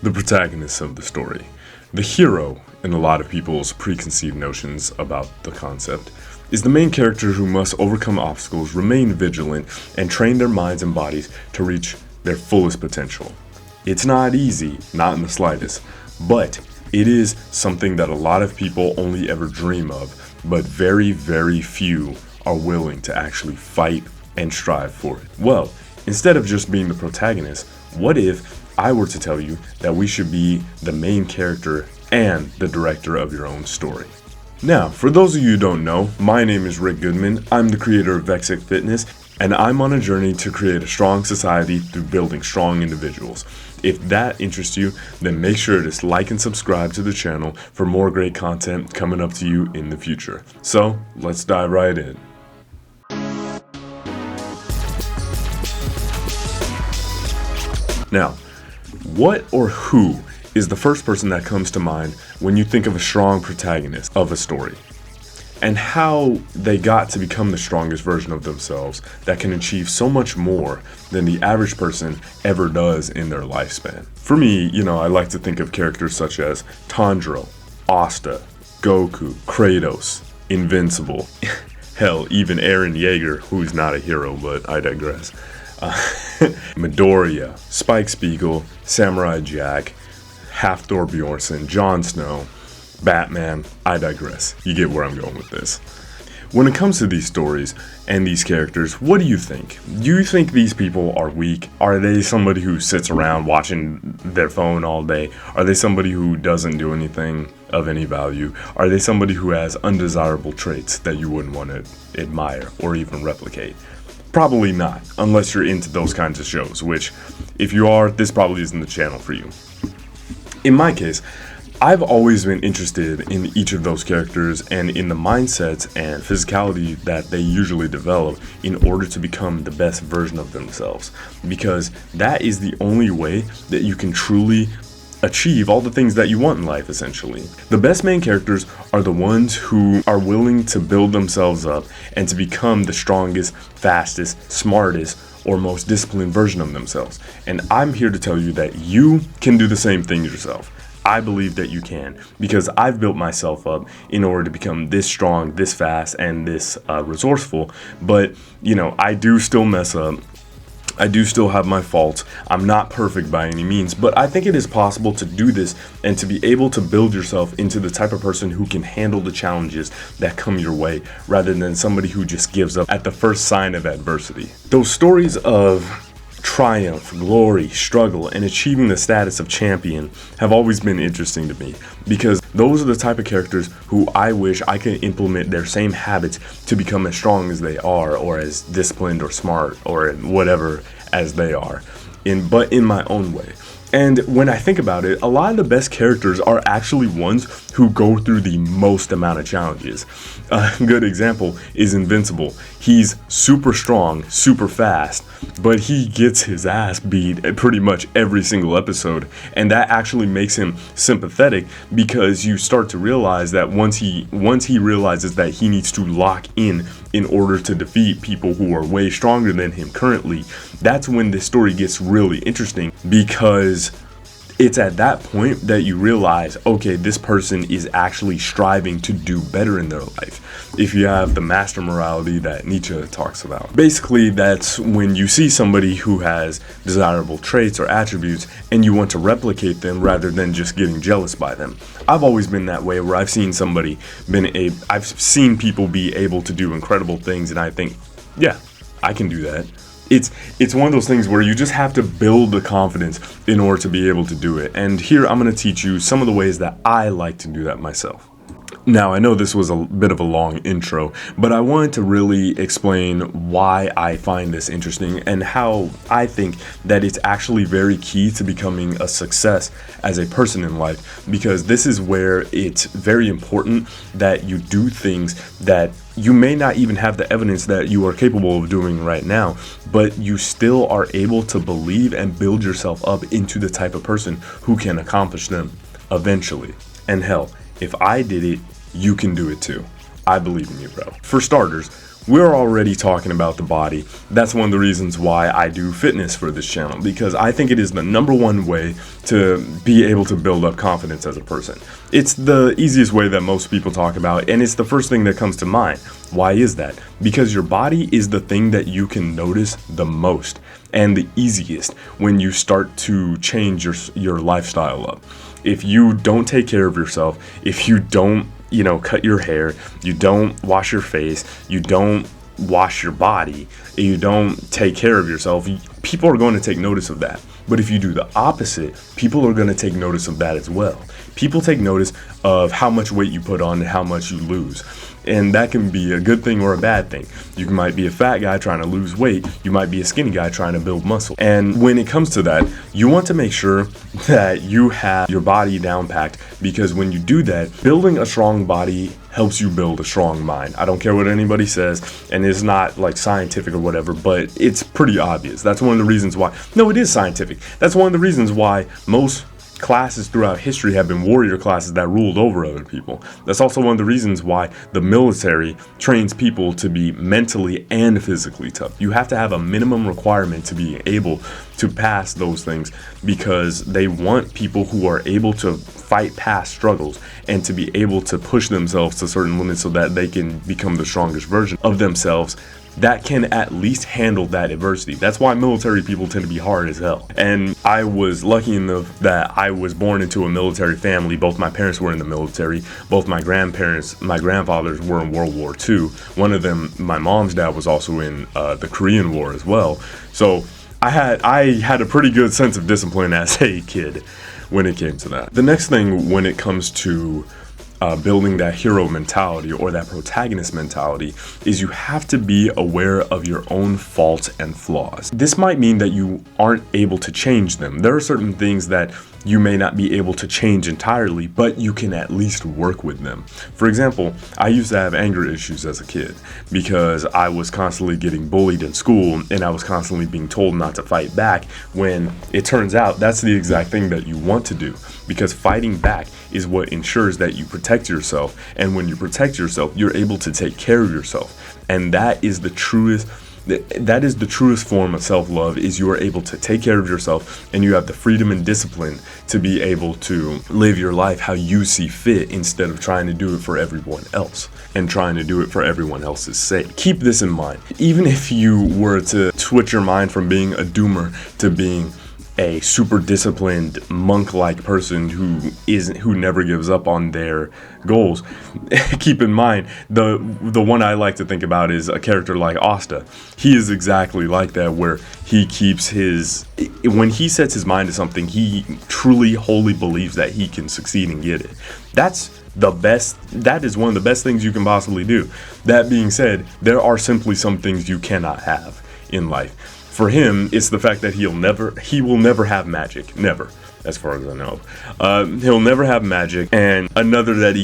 the protagonist of the story. The hero, in a lot of people's preconceived notions about the concept, is the main character who must overcome obstacles, remain vigilant, and train their minds and bodies to reach their fullest potential. It's not easy, not in the slightest, but it is something that a lot of people only ever dream of, but very, very few are willing to actually fight and strive for it. Well, instead of just being the protagonist, what if I were to tell you that we should be the main character and the director of your own story? Now, for those of you who don't know, my name is Rick Goodman. I'm the creator of Vexick Fitness, and I'm on a journey to create a strong society through building strong individuals. If that interests you, then make sure to like and subscribe to the channel for more great content coming up to you in the future. So, let's dive right in. Now, what or who is the first person that comes to mind when you think of a strong protagonist of a story? And how they got to become the strongest version of themselves that can achieve so much more than the average person ever does in their lifespan. For me, I like to think of characters such as Tanjiro, Asta, Goku, Kratos, Invincible, hell, even Eren Yeager, who's not a hero, but I digress. Midoriya, Spike Spiegel, Samurai Jack, Half-Thor Bjornsson, Jon Snow, Batman, I digress. You get where I'm going with this. When it comes to these stories and these characters, what do you think? Do you think these people are weak? Are they somebody who sits around watching their phone all day? Are they somebody who doesn't do anything of any value? Are they somebody who has undesirable traits that you wouldn't want to admire or even replicate? Probably not, unless you're into those kinds of shows, which, if you are, this probably isn't the channel for you. In my case, I've always been interested in each of those characters and in the mindsets and physicality that they usually develop in order to become the best version of themselves, because that is the only way that you can truly achieve all the things that you want in life, essentially. The best main characters are the ones who are willing to build themselves up and to become the strongest, fastest, smartest, or most disciplined version of themselves. And I'm here to tell you that you can do the same thing yourself. I believe that you can, because I've built myself up in order to become this strong, this fast, and this resourceful. But, I do still mess up. I do still have my faults. I'm not perfect by any means, but I think it is possible to do this and to be able to build yourself into the type of person who can handle the challenges that come your way, rather than somebody who just gives up at the first sign of adversity. Those stories of triumph, glory, struggle, and achieving the status of champion have always been interesting to me, because those are the type of characters who I wish I could implement their same habits to become as strong as they are, or as disciplined or smart or whatever as they are, but in my own way. And when I think about it, a lot of the best characters are actually ones who go through the most amount of challenges. A good example is Invincible. He's super strong, super fast, but he gets his ass beat at pretty much every single episode. And that actually makes him sympathetic, because you start to realize that once he realizes that he needs to lock in order to defeat people who are way stronger than him currently, that's when this story gets really interesting, because it's at that point that you realize, okay, this person is actually striving to do better in their life. If you have the master morality that Nietzsche talks about. Basically, that's when you see somebody who has desirable traits or attributes and you want to replicate them rather than just getting jealous by them. I've always been that way, where I've seen people be able to do incredible things, and I think, yeah, I can do that. It's one of those things where you just have to build the confidence in order to be able to do it. And here I'm going to teach you some of the ways that I like to do that myself. Now, I know this was a bit of a long intro, but I wanted to really explain why I find this interesting and how I think that it's actually very key to becoming a success as a person in life, because this is where it's very important that you do things that you may not even have the evidence that you are capable of doing right now, but you still are able to believe and build yourself up into the type of person who can accomplish them eventually. And hell, if I did it, you can do it too. I believe in you, bro. For starters, we're already talking about the body. That's one of the reasons why I do fitness for this channel, because I think it is the number one way to be able to build up confidence as a person. It's the easiest way that most people talk about, and it's the first thing that comes to mind. Why is that? Because your body is the thing that you can notice the most and the easiest when you start to change your lifestyle up. If you don't take care of yourself, if you don't cut your hair, you don't wash your face, you don't wash your body, you don't take care of yourself, people are going to take notice of that. But if you do the opposite, people are going to take notice of that as well. People take notice of how much weight you put on and how much you lose. And that can be a good thing or a bad thing. You might be a fat guy trying to lose weight. You might be a skinny guy trying to build muscle. And when it comes to that, you want to make sure that you have your body down packed, because when you do that, building a strong body helps you build a strong mind. I don't care what anybody says, and it's not like scientific or whatever, but it's pretty obvious. That's one of the reasons why. No, it is scientific. That's one of the reasons why most classes throughout history have been warrior classes that ruled over other people. That's also one of the reasons why the military trains people to be mentally and physically tough. You have to have a minimum requirement to be able to pass those things, because they want people who are able to fight past struggles and to be able to push themselves to certain limits so that they can become the strongest version of themselves that can at least handle that adversity. That's why military people tend to be hard as hell. And I was lucky enough that I was born into a military family. Both my parents were in the military. Both my grandfathers were in World War II. One of them, my mom's dad, was also in the Korean War as well. So I had a pretty good sense of discipline as a kid when it came to that. The next thing when it comes to building that hero mentality or that protagonist mentality is you have to be aware of your own faults and flaws. This might mean that you aren't able to change them. There are certain things that you may not be able to change entirely, but you can at least work with them. For example, I used to have anger issues as a kid because I was constantly getting bullied in school and I was constantly being told not to fight back, when it turns out that's the exact thing that you want to do, because fighting back is what ensures that you protect yourself. And when you protect yourself, you're able to take care of yourself. And that is the truest form of self-love, is you are able to take care of yourself and you have the freedom and discipline to be able to live your life how you see fit, instead of trying to do it for everyone else and trying to do it for everyone else's sake. Keep this in mind. Even if you were to switch your mind from being a doomer to being a super disciplined monk-like person who never gives up on their goals, keep in mind the one I like to think about is a character like Asta. He is exactly like that, where he keeps when he sets his mind to something, he truly wholly believes that he can succeed and get it. That is one of the best things you can possibly do. That being said, there are simply some things you cannot have in life. For him, it's the fact that he will never have magic. Never, as far as I know. He'll never have magic. And another that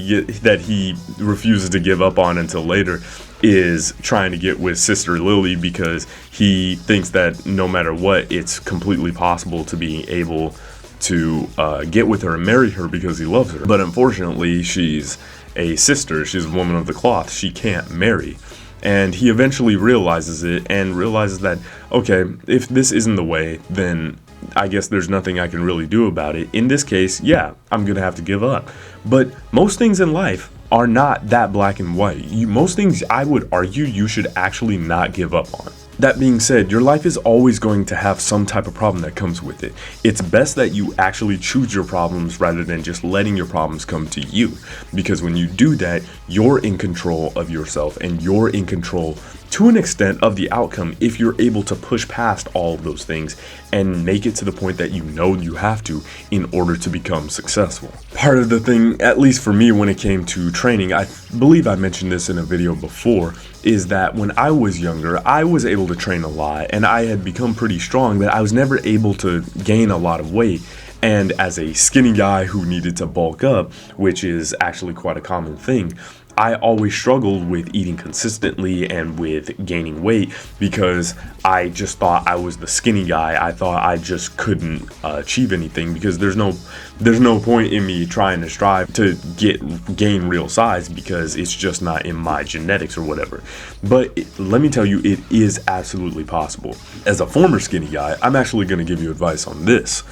he refuses to give up on until later is trying to get with Sister Lily, because he thinks that no matter what, it's completely possible to be able to get with her and marry her because he loves her. But unfortunately, she's a sister. She's a woman of the cloth. She can't marry. And he eventually realizes it and realizes that, okay, if this isn't the way, then I guess there's nothing I can really do about it. In this case, yeah, I'm gonna have to give up. But most things in life are not that black and white. Most things, I would argue, you should actually not give up on. That being said, your life is always going to have some type of problem that comes with it. It's best that you actually choose your problems rather than just letting your problems come to you. Because when you do that, you're in control of yourself and you're in control to an extent of the outcome, if you're able to push past all of those things and make it to the point that you know you have to in order to become successful. Part of the thing, at least for me when it came to training, I believe I mentioned this in a video before, is that when I was younger, I was able to train a lot and I had become pretty strong, but I was never able to gain a lot of weight. And as a skinny guy who needed to bulk up, which is actually quite a common thing, I always struggled with eating consistently and with gaining weight because I just thought I was the skinny guy. I thought I just couldn't achieve anything because there's no point in me trying to strive to gain real size because it's just not in my genetics or whatever. But let me tell you, it is absolutely possible. As a former skinny guy, I'm actually going to give you advice on this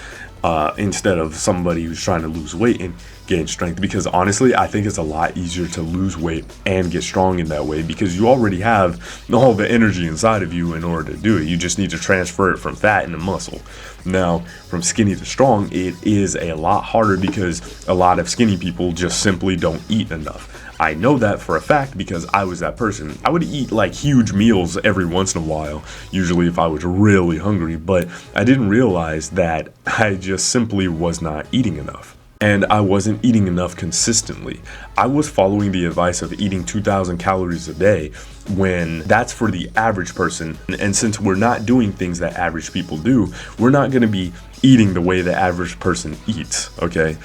instead of somebody who's trying to lose weight and gain strength, because honestly I think it's a lot easier to lose weight and get strong in that way because you already have all the energy inside of you in order to do it. You just need to transfer it from fat into muscle. Now, from skinny to strong, it is a lot harder because a lot of skinny people just simply don't eat enough. I know that for a fact because I was that person. I would eat like huge meals every once in a while, usually if I was really hungry, but I didn't realize that I just simply was not eating enough. And I wasn't eating enough consistently. I was following the advice of eating 2,000 calories a day when that's for the average person. And since we're not doing things that average people do, we're not going to be eating the way the average person eats, okay?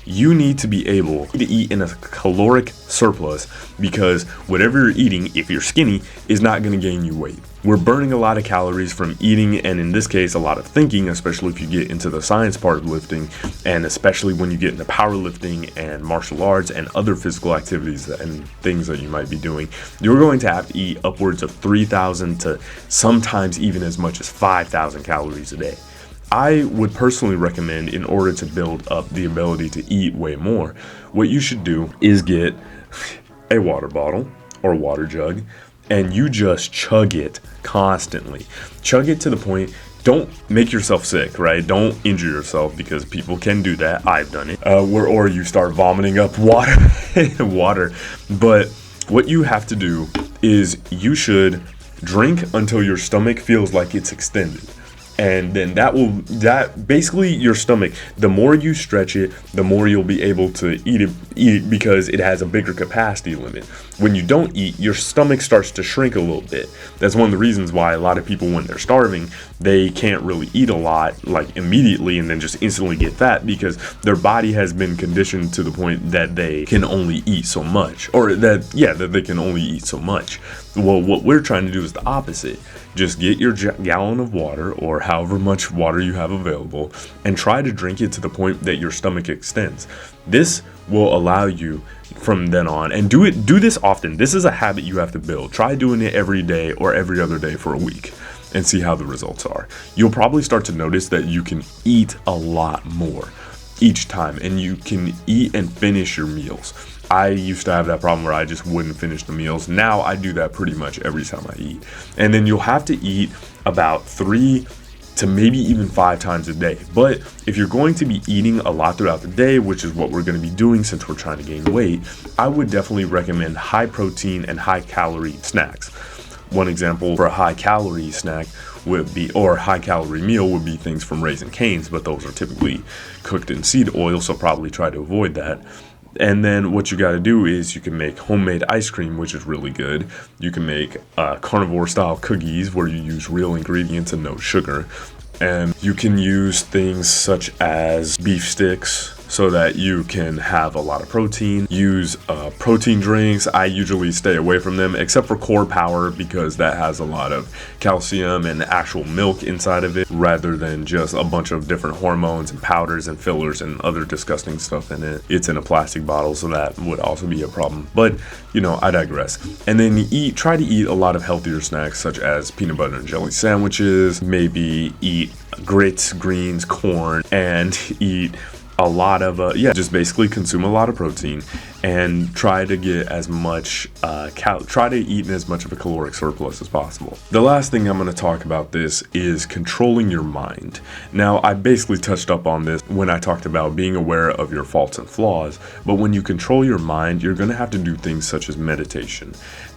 You need to be able to eat in a caloric surplus because whatever you're eating, if you're skinny, is not going to gain you weight. We're burning a lot of calories from eating, and in this case, a lot of thinking, especially if you get into the science part of lifting, and especially when you get into powerlifting and martial arts and other physical activities and things that you might be doing. You're going to have to eat upwards of 3,000 to sometimes even as much as 5,000 calories a day. I would personally recommend, in order to build up the ability to eat way more, what you should do is get a water bottle or water jug, and you just chug it constantly. Chug it to the point, don't make yourself sick, right? Don't injure yourself because people can do that. I've done it. Or you start vomiting up water. But what you have to do is you should drink until your stomach feels like it's extended. And then that basically your stomach, the more you stretch it, the more you'll be able to eat it because it has a bigger capacity limit. When you don't eat, your stomach starts to shrink a little bit. That's one of the reasons why a lot of people, when they're starving, they can't really eat a lot like immediately and then just instantly get fat because their body has been conditioned to the point that they can only eat so much, or that they can only eat so much. Well, what we're trying to do is the opposite. Just get your gallon of water or however much water you have available and try to drink it to the point that your stomach extends. This will allow you from then on, and do this often. This is a habit you have to build. Try doing it every day or every other day for a week and see how the results are. You'll probably start to notice that you can eat a lot more each time, and you can eat and finish your meals. I used to have that problem where I just wouldn't finish the meals. Now I do that pretty much every time I eat. And then you'll have to eat about 3 to maybe even 5 times a day. But if you're going to be eating a lot throughout the day, which is what we're going to be doing since we're trying to gain weight, I would definitely recommend high protein and high calorie snacks. One example for a high calorie snack would be, or high calorie meal would be things from Raising Cane's, but those are typically cooked in seed oil, so probably try to avoid that. And then what you got to do is you can make homemade ice cream, which is really good. You can make carnivore style cookies where you use real ingredients and no sugar. And you can use things such as beef sticks so that you can have a lot of protein. Use protein drinks. I usually stay away from them except for Core Power because that has a lot of calcium and actual milk inside of it rather than just a bunch of different hormones and powders and fillers and other disgusting stuff in it. It's in a plastic bottle, so that would also be a problem. But, I digress. And then try to eat a lot of healthier snacks such as peanut butter and jelly sandwiches, maybe eat grits, greens, corn, and eat a lot of just basically consume a lot of protein and try to get as much try to eat in as much of a caloric surplus as possible. The last thing I'm going to talk about this is controlling your mind. Now, I basically touched up on this when I talked about being aware of your faults and flaws, but when you control your mind, you're going to have to do things such as meditation.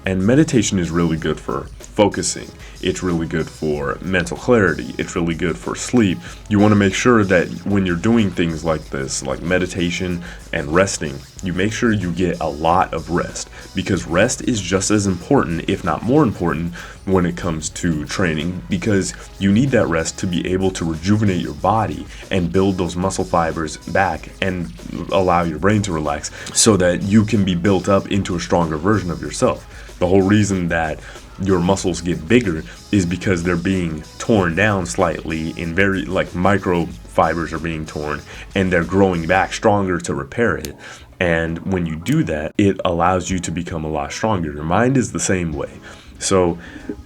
And meditation is really good for focusing. It's really good for mental clarity. It's really good for sleep. You want to make sure that when you're doing things like this, like meditation and resting, you make sure you get a lot of rest, because rest is just as important, if not more important, when it comes to training, because you need that rest to be able to rejuvenate your body and build those muscle fibers back and allow your brain to relax so that you can be built up into a stronger version of yourself. The whole reason that your muscles get bigger is because they're being torn down slightly in very micro fibers are being torn, and they're growing back stronger to repair it. And when you do that, it allows you to become a lot stronger. Your mind is the same way. So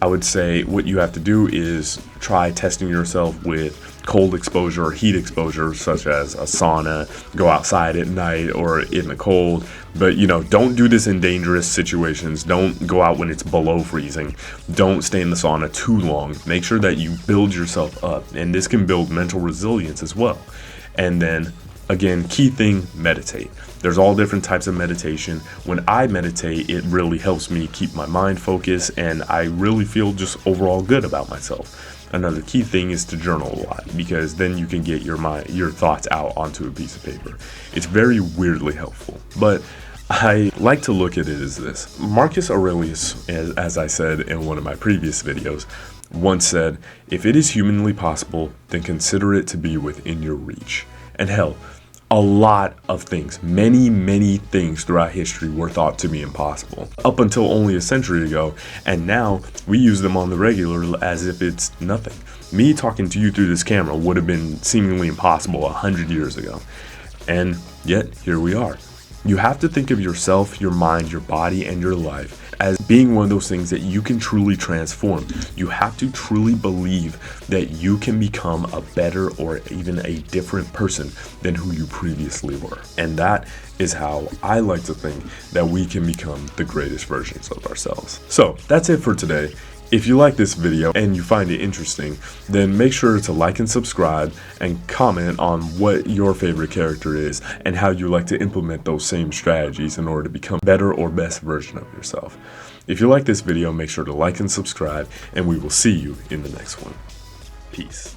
I would say what you have to do is try testing yourself with cold exposure or heat exposure, such as a sauna, go outside at night or in the cold. But don't do this in dangerous situations. Don't go out when it's below freezing. Don't stay in the sauna too long. Make sure that you build yourself up, and this can build mental resilience as well. And then again, key thing, meditate. There's all different types of meditation. When I meditate, it really helps me keep my mind focused, and I really feel just overall good about myself. Another key thing is to journal a lot, because then you can get your thoughts out onto a piece of paper. It's very weirdly helpful. But I like to look at it as this. Marcus Aurelius, as I said in one of my previous videos, once said, "If it is humanly possible, then consider it to be within your reach." And hell, a lot of things, many things throughout history were thought to be impossible up until only a century ago, and now we use them on the regular as if it's nothing. Me talking to you through this camera would have been seemingly impossible 100 years ago, and yet here we are. You have to think of yourself, your mind, your body, and your life as being one of those things that you can truly transform. You have to truly believe that you can become a better or even a different person than who you previously were. And that is how I like to think that we can become the greatest versions of ourselves. So that's it for today. If you like this video and you find it interesting, then make sure to like and subscribe and comment on what your favorite character is and how you like to implement those same strategies in order to become a better or best version of yourself. If you like this video, make sure to like and subscribe, and we will see you in the next one. Peace.